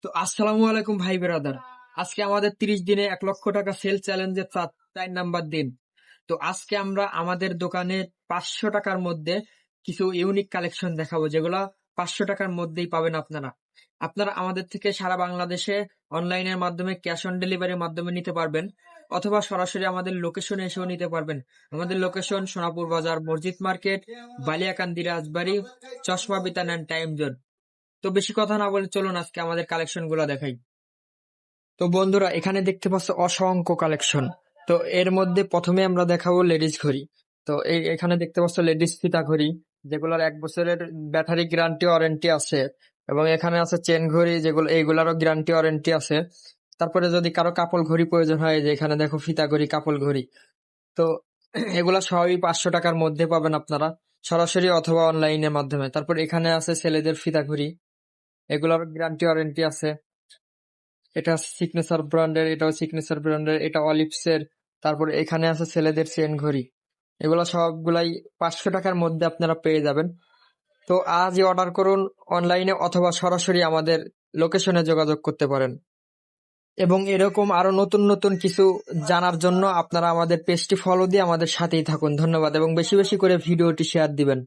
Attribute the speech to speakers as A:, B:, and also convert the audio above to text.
A: তো আসসালামু আলাইকুম ভাই ব্রাদার। আজকে আমাদের 30 দিনে 1 লক্ষ টাকা সেল চ্যালেঞ্জের 4 নাম্বার দিন। তো আজকে আমরা আমাদের দোকানে 500 টাকার মধ্যে কিছু ইউনিক কালেকশন দেখাবো, যেগুলো 500 টাকার মধ্যেই পাবেন আপনারা। আপনারা আমাদের থেকে সারা বাংলাদেশে অনলাইনের মাধ্যমে ক্যাশ অন ডেলিভারির মাধ্যমে নিতে পারবেন, অথবা সরাসরি আমাদের লোকেশনে এসেও নিতে পারবেন। আমাদের লোকেশন সোনাপুর বাজার, মসজিদ মার্কেট, বালিয়াকান্দি, রাজবাড়ী, চশমা বিতান অ্যান্ড টাইম জোন। তো বেশি কথা না বলে চলুন আজকে আমাদের কালেকশন গুলা দেখাই। তো বন্ধুরা, এখানে দেখতে পাচ্ছ অসংখ্য কালেকশন। তো এর মধ্যে প্রথমে আমরা দেখাবো লেডিস ঘড়ি। তো এখানে দেখতে পাচ্ছ লেডিস ফিতা ঘড়ি, যেগুলোর 1 বছরের ব্যাটারি গ্যারান্টি ওয়ারেন্টি আছে। এবং এখানে আছে চেন ঘড়ি, যেগুলো এইগুলারও গ্যারান্টি ওয়ারেন্টি আছে। তারপরে যদি কারো কাপল ঘড়ি প্রয়োজন হয়, যে এখানে দেখো ফিতা ঘড়ি, কাপল ঘড়ি। তো এগুলা সবই 500 টাকার মধ্যে পাবেন আপনারা, সরাসরি অথবা অনলাইনের মাধ্যমে। তারপর এখানে আছে ছেলেদের ফিতা ঘড়ি, এগুলোর গ্যারান্টি ওয়ারেন্টি আছে। এটা সিগনেচার ব্র্যান্ডের, এটাও সিগনেচার ব্র্যান্ডের, এটা অলিভসের। তারপর এখানে আছে ছেলেদের চেন ঘড়ি। এগুলো সবগুলাই 500 টাকার মধ্যে আপনারা পেয়ে যাবেন। তো আজই অর্ডার করুন অনলাইনে, অথবা সরাসরি আমাদের লোকেশনে যোগাযোগ করতে পারেন। এবং এরকম আরো নতুন নতুন কিছু জানার জন্য আপনারা আমাদের পেজটি ফলো দিয়ে আমাদের সাথেই থাকুন। ধন্যবাদ, এবং বেশি বেশি করে ভিডিওটি শেয়ার দিবেন।